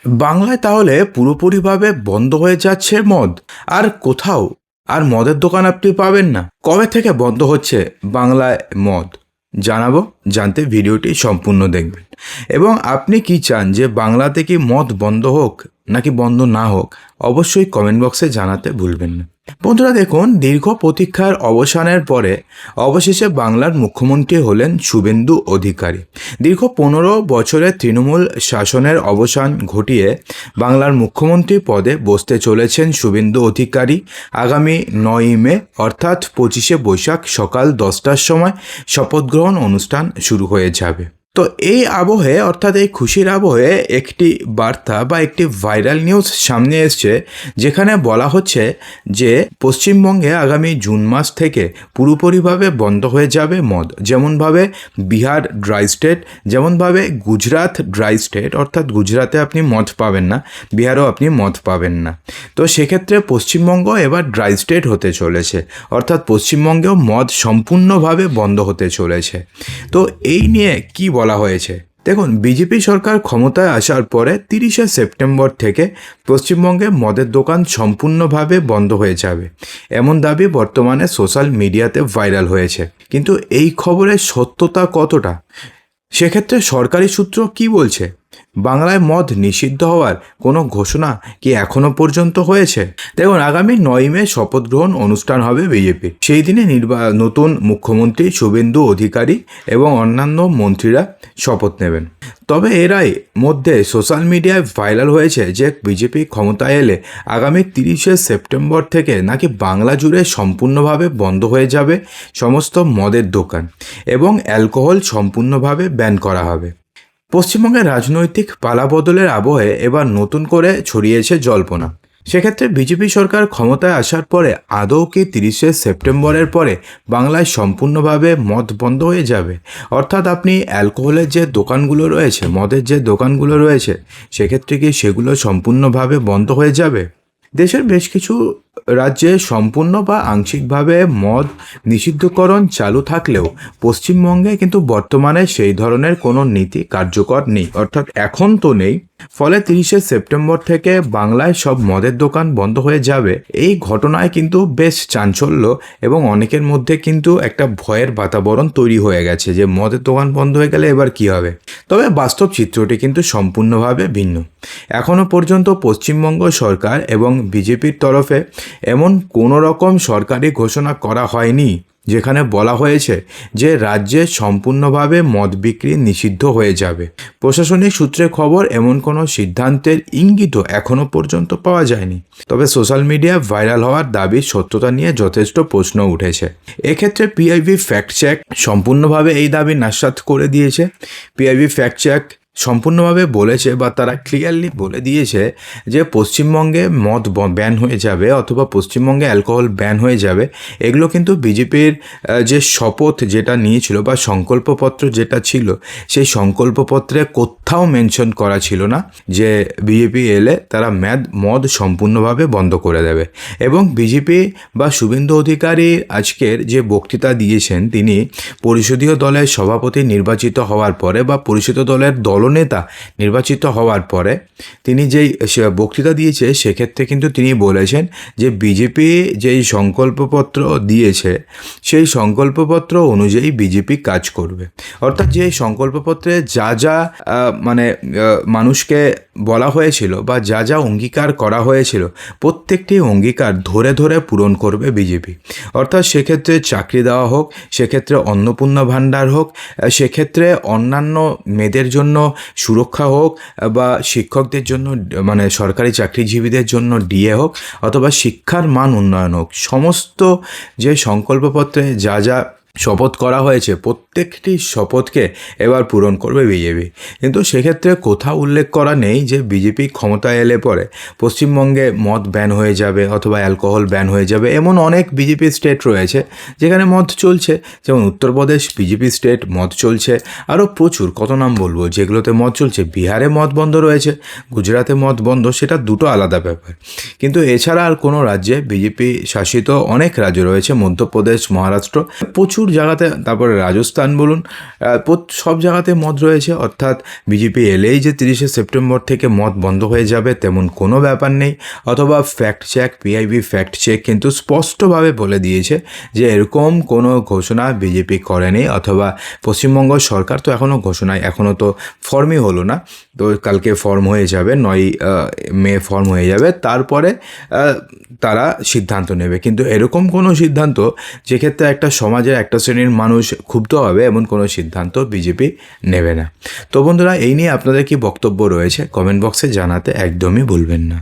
বাংলায় তাহলে পুরোপুরিভাবে বন্ধ হয়ে যাচ্ছে মদ, আর কোথাও আর মদের দোকান আপনি পাবেন না। কবে থেকে বন্ধ হচ্ছে বাংলায় মদ জানাবো, জানতে ভিডিওটি সম্পূর্ণ দেখবেন। এবং আপনি কি চান যে বাংলাতে কি মদ বন্ধ হোক নাকি বন্ধ না হোক, অবশ্যই কমেন্ট বক্সে জানাতে ভুলবেন না। বন্ধুরা দেখুন, দীর্ঘ প্রতীক্ষার অবসানের পরে অবশেষে বাংলার মুখ্যমন্ত্রী হলেন শুভেন্দু অধিকারী। দীর্ঘ 15 বছরের তৃণমূল শাসনের অবসান ঘটিয়ে বাংলার মুখ্যমন্ত্রী পদে বসতে চলেছেন শুভেন্দু অধিকারী। আগামী 9ই মে অর্থাৎ 25শে বৈশাখ সকাল 10টার সময় শপথ গ্রহণ অনুষ্ঠান শুরু হয়ে যাবে। তো এই আবহে অর্থাৎ এই খুশির আবহে একটি বার্তা বা একটি ভাইরাল নিউজ সামনে এসছে, যেখানে বলা হচ্ছে যে পশ্চিমবঙ্গে আগামী জুন মাস থেকে পুরোপুরিভাবে বন্ধ হয়ে যাবে মদ। যেমনভাবে বিহার ড্রাই স্টেট, যেমনভাবে গুজরাট ড্রাই স্টেট, অর্থাৎ গুজরাতে আপনি মদ পাবেন না, বিহারেও আপনি মদ পাবেন না। তো সেক্ষেত্রে পশ্চিমবঙ্গ এবার ড্রাই স্টেট হতে চলেছে, অর্থাৎ পশ্চিমবঙ্গেও মদ সম্পূর্ণভাবে বন্ধ হতে চলেছে। তো এই নিয়ে কি বলা হয়েছে দেখুন, বিজেপি সরকার ক্ষমতায় আসার পরে 30শে সেপ্টেম্বর থেকে পশ্চিমবঙ্গে মদের দোকান সম্পূর্ণভাবে বন্ধ হয়ে যাবে, এমন দাবি বর্তমানে সোশ্যাল মিডিয়াতে ভাইরাল হয়েছে। কিন্তু এই খবরের সত্যতা কতটা, সেক্ষেত্রে সরকারি সূত্র কি বলছে? বাংলায় মদ নিষিদ্ধ হওয়ার কোনো ঘোষণা কি এখনো পর্যন্ত হয়েছে? দেখুন, আগামী 9ই মে শপথ গ্রহণ অনুষ্ঠান হবে বিজেপি। সেই দিনে নতুন মুখ্যমন্ত্রী শুভেন্দু অধিকারী এবং অন্যান্য মন্ত্রীরা শপথ নেবেন। তবে এরাই মধ্যে সোশ্যাল মিডিয়ায় ভাইরাল হয়েছে যে বিজেপি ক্ষমতায় এলে আগামী 30শে সেপ্টেম্বর থেকে নাকি বাংলা জুড়ে সম্পূর্ণভাবে বন্ধ হয়ে যাবে সমস্ত মদের দোকান এবং অ্যালকোহল সম্পূর্ণভাবে ব্যান করা হবে। পশ্চিমবঙ্গের রাজনৈতিক পালাবদলের আবহে এবার নতুন করে ছড়িয়েছে জল্পনা। সেক্ষেত্রে বিজেপি সরকার ক্ষমতায় আসার পরে আদৌ কি 30শে সেপ্টেম্বরের পরে বাংলায় সম্পূর্ণভাবে মদ বন্ধ হয়ে যাবে? অর্থাৎ আপনি অ্যালকোহলের যে দোকানগুলো রয়েছে, মদের যে দোকানগুলো রয়েছে, সেক্ষেত্রে কি সেগুলো সম্পূর্ণভাবে বন্ধ হয়ে যাবে? দেশের বেশ কিছু রাজ্যে সম্পূর্ণ বা আংশিকভাবে মদ নিষিদ্ধকরণ চালু থাকলেও পশ্চিমবঙ্গে কিন্তু বর্তমানে সেই ধরনের কোনো নীতি কার্যকর নেই, অর্থাৎ এখন তো নেই। ফলে 30শে সেপ্টেম্বর থেকে বাংলায় সব মদের দোকান বন্ধ হয়ে যাবে। এই ঘটনায় কিন্তু বেশ চাঞ্চল্য এবং অনেকের মধ্যে কিন্তু একটা ভয়ের বাতাবরণ তৈরি হয়ে গেছে যে মদের দোকান বন্ধ হয়ে গেলে এবার কি হবে। তবে বাস্তব চিত্রটি কিন্তু সম্পূর্ণভাবে ভিন্ন। এখনও পর্যন্ত পশ্চিমবঙ্গ সরকার এবং বিজেপির তরফে এমন কোনো রকম সরকারি ঘোষণা করা হয়নি যেখানে বলা হয়েছে যে রাজ্যে সম্পূর্ণভাবে মদ বিক্রি নিষিদ্ধ হয়ে যাবে। প্রশাসনিক সূত্রে খবর, এমন কোনো সিদ্ধান্তের ইঙ্গিতও এখনও পর্যন্ত পাওয়া যায়নি। তবে সোশ্যাল মিডিয়ায় ভাইরাল হওয়ার দাবির সত্যতা নিয়ে যথেষ্ট প্রশ্ন উঠেছে। এক্ষেত্রে পিআইবি ফ্যাক্ট চেক সম্পূর্ণভাবে এই দাবি নস্যাৎ করে দিয়েছে। পিআইবি ফ্যাক্ট চেক সম্পূর্ণভাবে বলেছে বা তারা ক্লিয়ারলি বলে দিয়েছে যে পশ্চিমবঙ্গে মদ ব্যান হয়ে যাবে অথবা পশ্চিমবঙ্গে অ্যালকোহল ব্যান হয়ে যাবে। এগুলো কিন্তু বিজেপির যে শপথ যেটা নিয়েছিল বা সংকল্পপত্র যেটা ছিল, সেই সংকল্পপত্রে কোথাও মেনশন করা ছিল না যে বিজেপি এলে তারা মদ সম্পূর্ণভাবে বন্ধ করে দেবে। এবং বিজেপি বা শুভেন্দু অধিকারী আজকের যে বক্তৃতা দিয়েছেন, তিনি পরিষদীয় দলের সভাপতি নির্বাচিত হওয়ার পরে বা পরিষদীয় দলের দলনেতা নির্বাচিত হওয়ার পরে তিনি যেই বক্তৃতা দিয়েছে, সেক্ষেত্রে কিন্তু তিনি বলেছেন যে বিজেপি যেই সংকল্পপত্র দিয়েছে সেই সংকল্পপত্র অনুযায়ী বিজেপি কাজ করবে। অর্থাৎ যে সংকল্পপত্রে যা যা মানুষকে বলা হয়েছিল বা যা যা অঙ্গীকার করা হয়েছিল, প্রত্যেকটি অঙ্গীকার ধরে ধরে পূরণ করবে বিজেপি। অর্থাৎ সেক্ষেত্রে চাকরি দেওয়া হোক, সেক্ষেত্রে অন্নপূর্ণা ভাণ্ডার হোক, সেক্ষেত্রে অন্যান্য মেয়েদের জন্য সুরক্ষা হোক, বা শিক্ষকদের জন্য মানে সরকারি চাকরিজীবীদের জন্য ডিএ হোক, অথবা শিক্ষার মান উন্নয়ন হোক, সমস্ত যে সংকল্পপত্রে যা যা শপথ করা হয়েছে প্রত্যেকটি শপথকে এবার পূরণ করবে বিজেপি। কিন্তু সেক্ষেত্রে কোথাও উল্লেখ করা নেই যে বিজেপি ক্ষমতায় এলে পরে পশ্চিমবঙ্গে মদ ব্যান হয়ে যাবে অথবা অ্যালকোহল ব্যান হয়ে যাবে। এমন অনেক বিজেপি স্টেট রয়েছে যেখানে মদ চলছে, যেমন উত্তরপ্রদেশ বিজেপি স্টেট মদ চলছে, আরও প্রচুর কত নাম বলবো যেগুলোতে মদ চলছে। বিহারে মদ বন্ধ রয়েছে, গুজরাতে মদ বন্ধ, সেটা দুটো আলাদা ব্যাপার। কিন্তু এছাড়া আর কোনো রাজ্যে বিজেপি শাসিত অনেক রাজ্য রয়েছে, মধ্যপ্রদেশ, মহারাষ্ট্র, প্রচুর জায়গাতে, তারপরে রাজস্থান বলুন, সব জায়গাতে মদ রয়েছে। অর্থাৎ বিজেপি এলেই যে 30শে সেপ্টেম্বর থেকে মদ বন্ধ হয়ে যাবে তেমন কোনো ব্যাপার নেই। অথবা fact check, PIB fact check কিন্তু স্পষ্টভাবে বলে দিয়েছে যে এরকম কোনো ঘোষণা বিজেপি করেনি, অথবা পশ্চিমবঙ্গ সরকার তো এখনও তো ফর্মই হলো না, তো কালকে ফর্ম হয়ে যাবে, 9 মে ফর্ম হয়ে যাবে, তারপরে তারা সিদ্ধান্ত নেবে। কিন্তু এরকম কোনো সিদ্ধান্ত যেক্ষেত্রে একটা সমাজের একটা শ্রেণীর মানুষ ক্ষুব্ধ হবে, এমন কোনো সিদ্ধান্ত বিজেপি নেবে না। তো বন্ধুরা, এই নিয়ে আপনাদের কি বক্তব্য রয়েছে কমেন্ট বক্সে জানাতে একদমই ভুলবেন না।